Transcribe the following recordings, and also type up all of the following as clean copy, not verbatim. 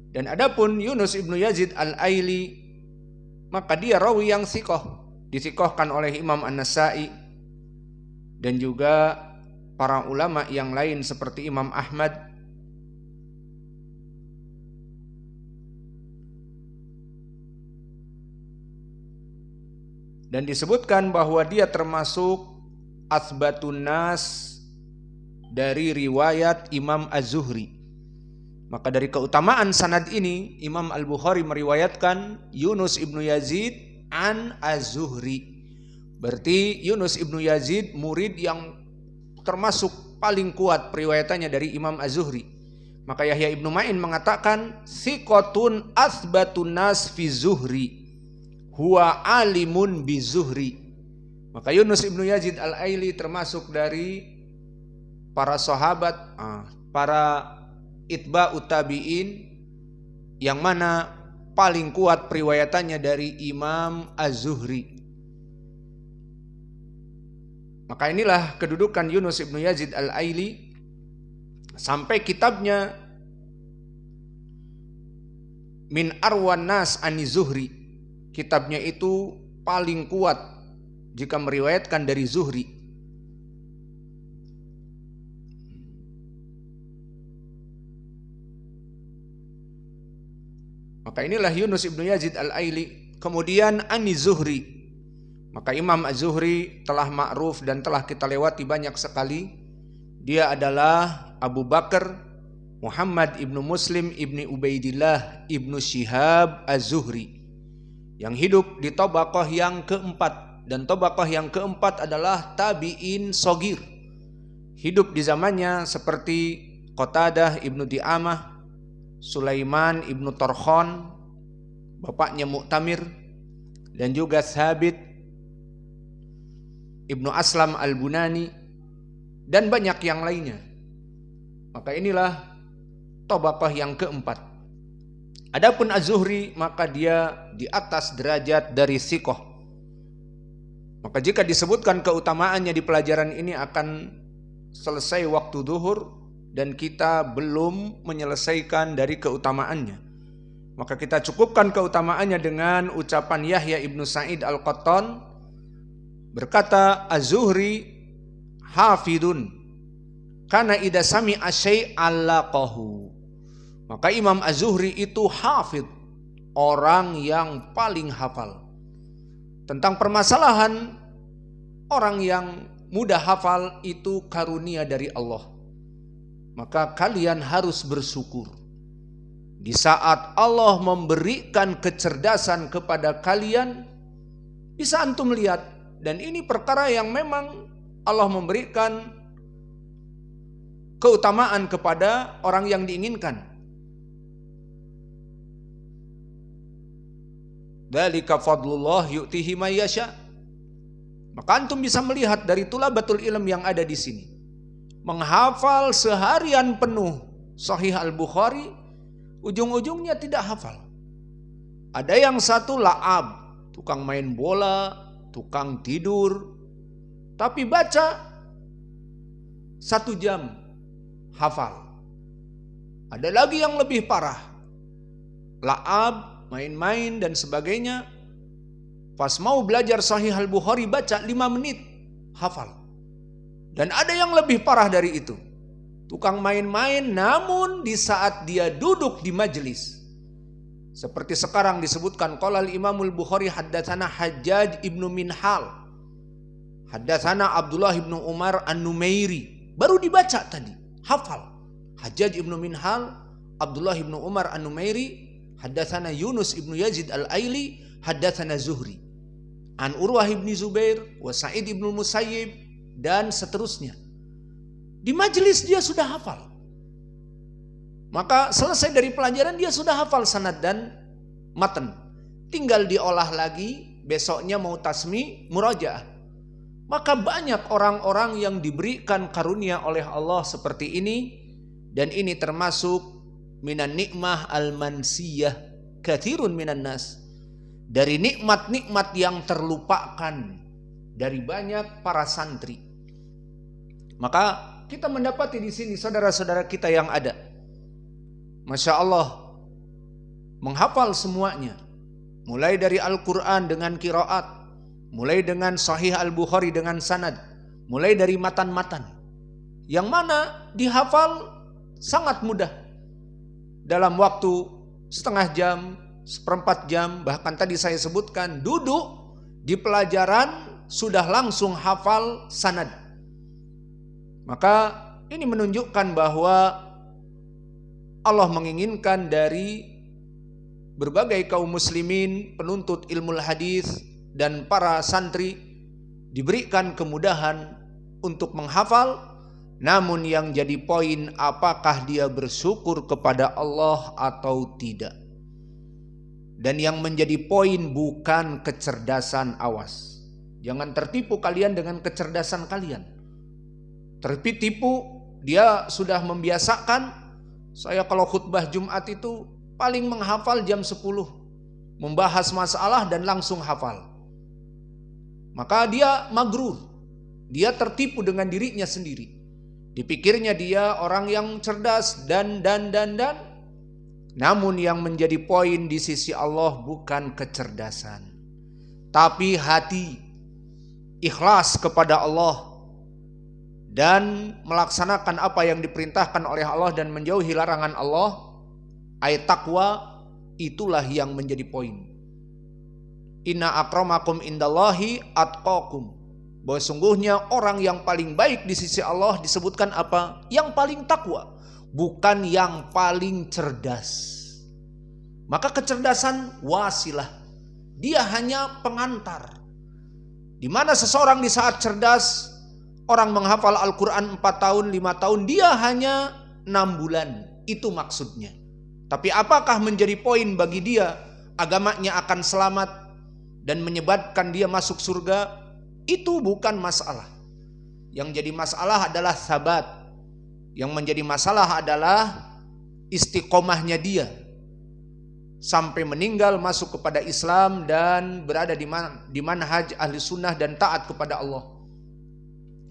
Dan adapun Yunus ibnu Yazid al-Aili, maka dia rawi yang thiqah, disikohkan oleh Imam An-Nasa'i dan juga para ulama yang lain seperti Imam Ahmad. Dan disebutkan bahwa dia termasuk asbatun nas dari riwayat Imam Az-Zuhri. Maka dari keutamaan sanad ini, Imam Al-Bukhari meriwayatkan Yunus ibnu Yazid an Az-Zuhri. Berarti Yunus ibnu Yazid murid yang termasuk paling kuat periwayatannya dari Imam Az-Zuhri. Maka Yahya ibnu Ma'in mengatakan thiqatun asbatun nas fi Zuhri huwa alimun bi Zuhri. Maka Yunus ibnu Yazid al-Aili termasuk dari para sahabat, para itba'ut tabi'in yang mana paling kuat periwayatannya dari Imam Az-Zuhri. Maka inilah kedudukan Yunus ibnu Yazid al-Aili sampai kitabnya Min Arwan Nas Ani Zuhri, kitabnya itu paling kuat jika meriwayatkan dari Zuhri. Maka inilah Yunus ibnu Yazid al-Aili. Kemudian Ani Zuhri, maka Imam Az-Zuhri telah ma'ruf dan telah kita lewati banyak sekali. Dia adalah Abu Bakar Muhammad ibnu Muslim ibni Ubaidillah ibnu Syihab Az-Zuhri, yang hidup di tabaqah yang keempat. Dan tabaqah yang keempat adalah tabi'in sogir, hidup di zamannya seperti Qatadah ibnu Di'amah, Sulaiman ibnu Tarkhan, bapaknya Mu'tamir, dan juga Thabit ibnu Aslam al-Bunani, dan banyak yang lainnya. Maka inilah tabaqah yang keempat. Adapun Az-Zuhri, maka dia di atas derajat dari thiqah. Maka jika disebutkan keutamaannya di pelajaran ini akan selesai waktu zuhur dan kita belum menyelesaikan dari keutamaannya. Maka kita cukupkan keutamaannya dengan ucapan Yahya ibnu Sa'id al-Qattan, berkata Az-Zuhri hafidun kana idza sami'a syai'an laqahu. Maka Imam Az-Zuhri itu hafid, orang yang paling hafal. Tentang permasalahan orang yang mudah hafal itu karunia dari Allah. Maka kalian harus bersyukur. Di saat Allah memberikan kecerdasan kepada kalian, bisa antum lihat, dan ini perkara yang memang Allah memberikan keutamaan kepada orang yang diinginkan. Dzalika fadlullah yu'tihi may yasha. Maka antum bisa melihat dari thulabatul ilm yang ada di sini, menghafal seharian penuh Sahih Al-Bukhari, ujung-ujungnya tidak hafal. Ada yang satu la'ab, tukang main bola, tukang tidur, tapi baca 1 jam hafal. Ada lagi yang lebih parah, la'ab, main-main dan sebagainya. Pas mau belajar Sahih Al-Bukhari baca 5 menit hafal. Dan ada yang lebih parah dari itu, tukang main-main namun di saat dia duduk di majelis, seperti sekarang disebutkan qala al-Imamul Bukhari haddatsana Hajjaj ibnu Minhal, haddatsana Abdullah ibnu Umar An-Numairi, baru dibaca tadi hafal. Hajjaj ibnu Minhal, Abdullah ibnu Umar An-Numairi, haddatsana Yunus ibnu Yazid al-Aili, haddatsana Zuhri an Urwah ibni Zubair wa Sa'id ibnu Musayyib, dan seterusnya. Di majelis dia sudah hafal. Maka selesai dari pelajaran dia sudah hafal sanad dan matan. Tinggal diolah lagi, besoknya mau tasmi, murajaah. Maka banyak orang-orang yang diberikan karunia oleh Allah seperti ini, dan ini termasuk minan nikmah al-mansiyah katsirun minan nas, dari nikmat-nikmat yang terlupakan dari banyak para santri. Maka kita mendapati di sini saudara-saudara kita yang ada, Masya Allah, menghafal semuanya. Mulai dari Al-Quran dengan qiraat, mulai dengan Sahih Al-Bukhari dengan sanad, mulai dari matan-matan. Yang mana dihafal sangat mudah. Dalam waktu setengah jam, seperempat jam, bahkan tadi saya sebutkan duduk di pelajaran sudah langsung hafal sanad. Maka ini menunjukkan bahwa Allah menginginkan dari berbagai kaum muslimin, penuntut ilmu hadis dan para santri diberikan kemudahan untuk menghafal. Namun yang jadi poin, apakah dia bersyukur kepada Allah atau tidak. Dan yang menjadi poin bukan kecerdasan, awas. Jangan tertipu kalian dengan kecerdasan kalian. Tertipu, dia sudah membiasakan, saya kalau khutbah Jumat itu paling menghafal jam 10. Membahas masalah dan langsung hafal. Maka dia magrur. Dia tertipu dengan dirinya sendiri. Dipikirnya dia orang yang cerdas dan. Namun yang menjadi poin di sisi Allah bukan kecerdasan, tapi hati, ikhlas kepada Allah dan melaksanakan apa yang diperintahkan oleh Allah dan menjauhi larangan Allah. Ayat takwa, itulah yang menjadi poin. Inna akramakum indallahi atqakum. Bahwa sungguhnya orang yang paling baik di sisi Allah disebutkan apa? Yang paling takwa, bukan yang paling cerdas. Maka kecerdasan wasilah, dia hanya pengantar. Di mana seseorang di saat cerdas, orang menghafal Al-Quran 4 tahun, 5 tahun, dia hanya 6 bulan. Itu maksudnya. Tapi apakah menjadi poin bagi dia agamanya akan selamat dan menyebabkan dia masuk surga? Itu bukan masalah. Yang jadi masalah adalah sabat. Yang menjadi masalah adalah istiqomahnya dia sampai meninggal masuk kepada Islam dan berada di manhaj ahli sunnah dan taat kepada Allah.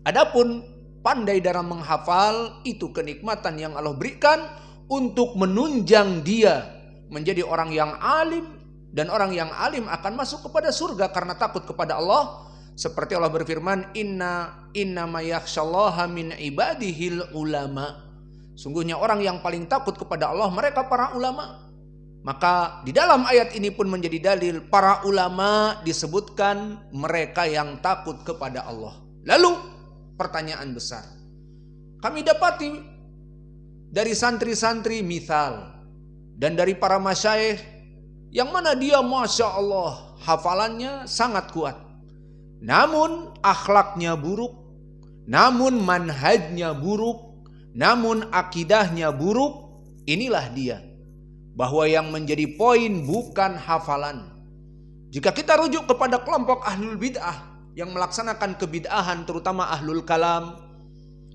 Adapun pandai dalam menghafal, itu kenikmatan yang Allah berikan untuk menunjang dia menjadi orang yang alim, dan orang yang alim akan masuk kepada surga karena takut kepada Allah. Seperti Allah berfirman, inna ma yakhsyallaha min ibadihil ulama. Sungguhnya orang yang paling takut kepada Allah mereka para ulama. Maka di dalam ayat ini pun menjadi dalil para ulama disebutkan mereka yang takut kepada Allah. Lalu pertanyaan besar, kami dapati dari santri-santri misal dan dari para masyayikh yang mana dia Masya Allah hafalannya sangat kuat, namun akhlaknya buruk, namun manhajnya buruk, namun akidahnya buruk. Inilah dia, bahwa yang menjadi poin bukan hafalan. Jika kita rujuk kepada kelompok ahlul bid'ah yang melaksanakan kebid'ahan, terutama ahlul kalam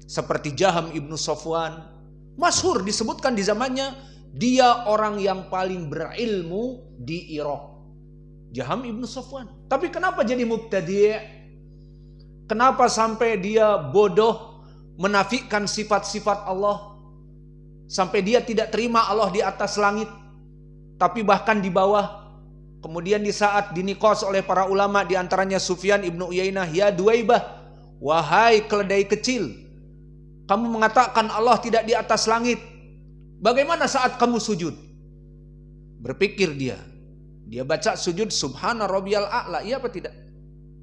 seperti Jaham ibnu Safwan, masyhur disebutkan di zamannya dia orang yang paling berilmu di Irak, Jaham ibnu Safwan. Tapi kenapa jadi mubtadi'? Kenapa sampai dia bodoh menafikan sifat-sifat Allah, sampai dia tidak terima Allah di atas langit tapi bahkan di bawah. Kemudian di saat dinikos oleh para ulama, di antaranya Sufyan ibnu Uyainah, ya Duwaibah, wahai keledai kecil, kamu mengatakan Allah tidak di atas langit, bagaimana saat kamu sujud? Berpikir dia baca sujud subhana rabbiyal a'la, iya apa tidak?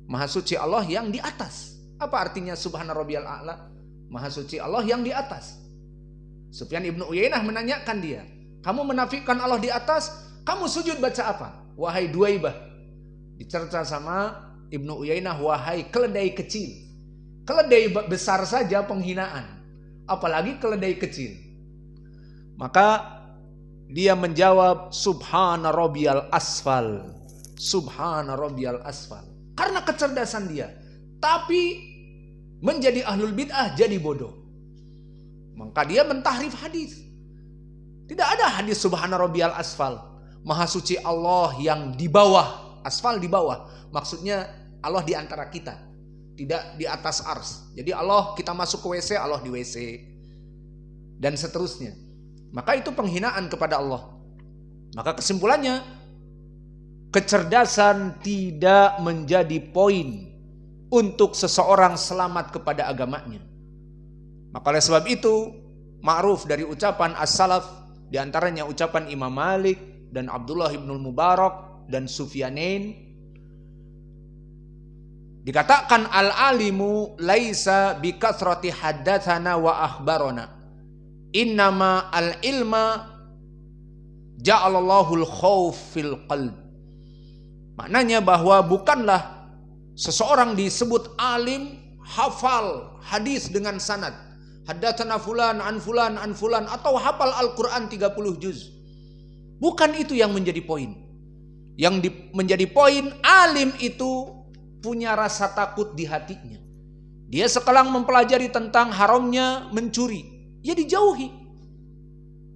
Maha suci Allah yang di atas. Apa artinya subhana rabbiyal a'la? Maha suci Allah yang di atas. Sufyan ibnu Uyainah menanyakan dia, kamu menafikan Allah di atas, kamu sujud baca apa? Wahai Duwaibah. Dicerca sama ibnu Uyainah, wahai keledai kecil. Keledai besar saja penghinaan, apalagi keledai kecil. Maka dia menjawab subhana rabbiyal asfal, subhana rabbiyal asfal, karena kecerdasan dia. Tapi menjadi ahlul bid'ah jadi bodoh. Maka dia mentahrif hadis. Tidak ada hadis subhana rabbiyal asfal, maha suci Allah yang di bawah. Asfal di bawah, maksudnya Allah di antara kita, tidak di atas ars. Jadi Allah, kita masuk ke WC, Allah di WC, dan seterusnya. Maka itu penghinaan kepada Allah. Maka kesimpulannya, kecerdasan tidak menjadi poin untuk seseorang selamat kepada agamanya. Maka oleh sebab itu, ma'ruf dari ucapan as-salaf, diantaranya ucapan Imam Malik dan Abdullah ibnul Mubarak dan Sufyanain, dikatakan al-alimu laisa bikathrati haddatsana wa akhbarana, innama al-ilma ja'alallahu al-khawf fil qalb. Maknanya bahwa bukanlah seseorang disebut alim hafal hadis dengan sanad, haddatsana fulan an fulan an fulan, atau hafal Al-Qur'an 30 juz. Bukan itu yang menjadi poin. Yang menjadi poin, alim itu punya rasa takut di hatinya. Dia sekarang mempelajari tentang haramnya mencuri, ya dijauhi.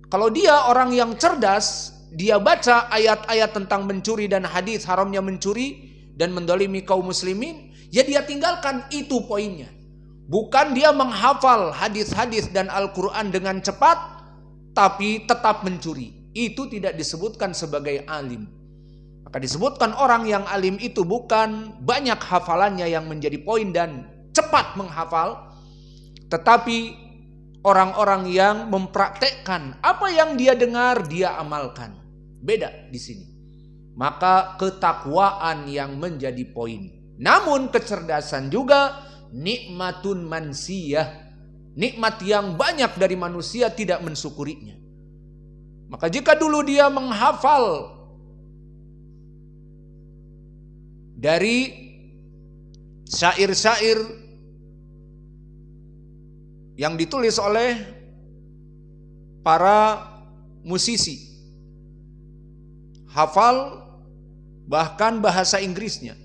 Kalau dia orang yang cerdas, dia baca ayat-ayat tentang mencuri dan hadis haramnya mencuri dan mendolimi kaum muslimin, ya dia tinggalkan, itu poinnya. Bukan dia menghafal hadis-hadis dan Al-Quran dengan cepat, tapi tetap mencuri. Itu tidak disebutkan sebagai alim. Maka disebutkan orang yang alim itu bukan banyak hafalannya yang menjadi poin dan cepat menghafal, tetapi orang-orang yang mempraktekkan apa yang dia dengar, dia amalkan. Beda di sini. Maka ketakwaan yang menjadi poin. Namun kecerdasan juga nikmatun mansiyah, nikmat yang banyak dari manusia tidak mensyukurinya. Maka jika dulu dia menghafal dari syair-syair yang ditulis oleh para musisi, hafal bahkan bahasa Inggrisnya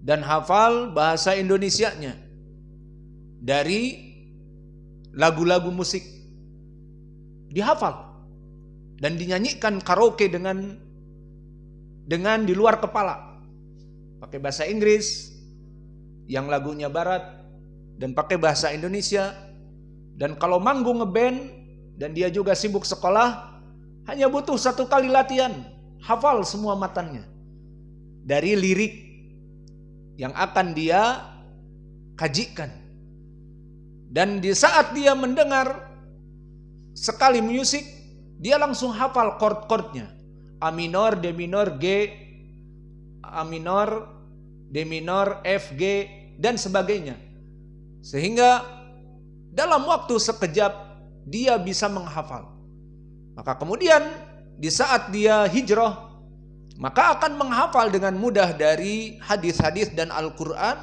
dan hafal bahasa Indonesianya dari lagu-lagu musik, dihafal dan dinyanyikan karaoke dengan di luar kepala, pakai bahasa Inggris yang lagunya barat dan pakai bahasa Indonesia. Dan kalau manggung ngeband dan dia juga sibuk sekolah, hanya butuh 1 kali latihan, hafal semua matannya dari lirik yang akan dia kajikan. Dan di saat dia mendengar sekali musik, dia langsung hafal chord-chordnya. A minor, D minor, G, A minor, D minor, F, G, dan sebagainya. Sehingga dalam waktu sekejap dia bisa menghafal. Maka kemudian di saat dia hijrah, maka akan menghafal dengan mudah dari hadis-hadis dan Al-Quran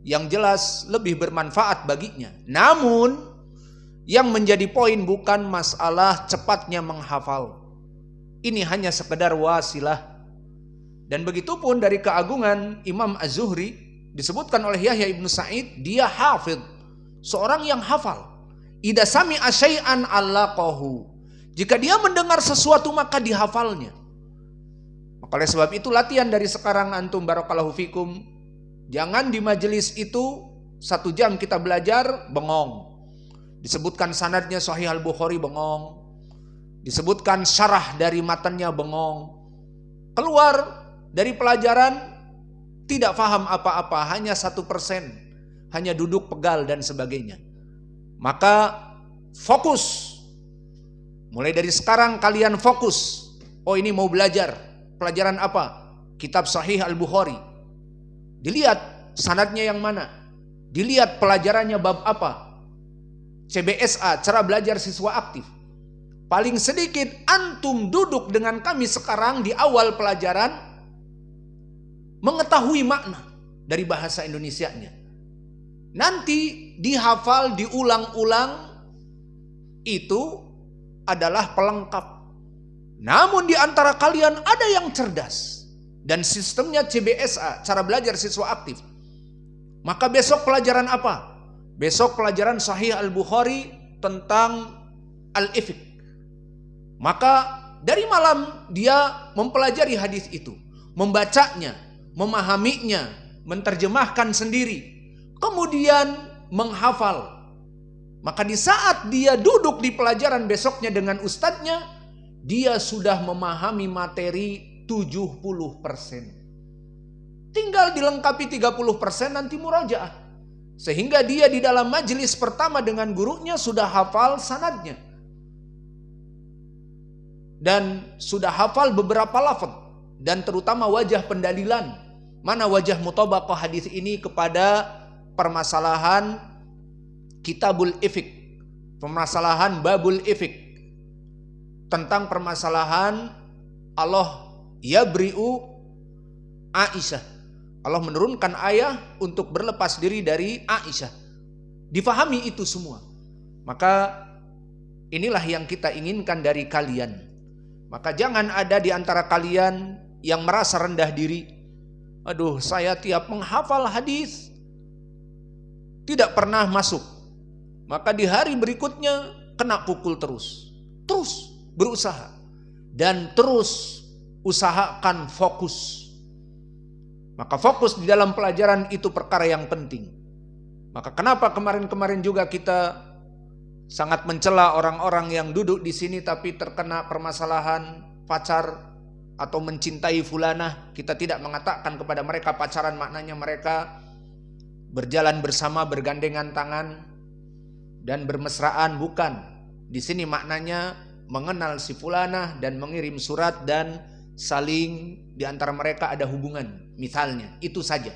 yang jelas lebih bermanfaat baginya. Namun yang menjadi poin bukan masalah cepatnya menghafal. Ini hanya sekedar wasilah. Dan begitu pun dari keagungan Imam Az-Zuhri, disebutkan oleh Yahya ibnu Sa'id, dia hafidh, seorang yang hafal. Idza sami'a syai'an allaqahu. Jika dia mendengar sesuatu maka dihafalnya. Maka oleh sebab itu latihan dari sekarang antum, barakallahu fikum. Jangan di majelis itu 1 jam kita belajar, bengong. Disebutkan sanadnya Sahih Al-Bukhari, bengong. Disebutkan syarah dari matannya, bengong. Keluar dari pelajaran tidak paham apa-apa, hanya 1%, hanya duduk pegal dan sebagainya. Maka fokus. Mulai dari sekarang kalian fokus. Oh, ini mau belajar. Pelajaran apa? Kitab Sahih Al-Bukhari. Dilihat sanadnya yang mana. Dilihat pelajarannya bab apa. CBSA, cara belajar siswa aktif. Paling sedikit antum duduk dengan kami sekarang di awal pelajaran, mengetahui makna dari bahasa Indonesianya. Nanti dihafal, diulang-ulang, itu adalah pelengkap. Namun di antara kalian ada yang cerdas dan sistemnya CBSA, cara belajar siswa aktif. Maka besok pelajaran apa? Besok pelajaran Sahih Al-Bukhari tentang Al-Ifk. Maka dari malam dia mempelajari hadis itu, membacanya, memahaminya, menerjemahkan sendiri, kemudian menghafal. Maka di saat dia duduk di pelajaran besoknya dengan ustadznya, dia sudah memahami materi 70%. Tinggal dilengkapi 30% nanti murojaah. Sehingga dia di dalam majelis pertama dengan gurunya sudah hafal sanadnya. Dan sudah hafal beberapa lafaz. Dan terutama wajah pendalilan. Mana wajah mutabaqah hadis ini kepada permasalahan kitabul ifik. Permasalahan babul ifik. Tentang permasalahan Allah yabri'u Aisyah. Allah menurunkan ayat untuk berlepas diri dari Aisyah. Difahami itu semua. Maka inilah yang kita inginkan dari kalian. Maka jangan ada di antara kalian yang merasa rendah diri. Aduh, saya tiap menghafal hadis tidak pernah masuk. Maka di hari berikutnya kena pukul terus. Terus berusaha. Dan terus usahakan fokus. Maka fokus di dalam pelajaran itu perkara yang penting. Maka kenapa kemarin-kemarin juga kita sangat mencela orang-orang yang duduk di sini tapi terkena permasalahan pacar atau mencintai fulanah. Kita tidak mengatakan kepada mereka pacaran, maknanya mereka berjalan bersama, bergandengan tangan dan bermesraan, bukan. Di sini maknanya mengenal si fulanah dan mengirim surat dan saling di antara mereka ada hubungan, misalnya itu saja.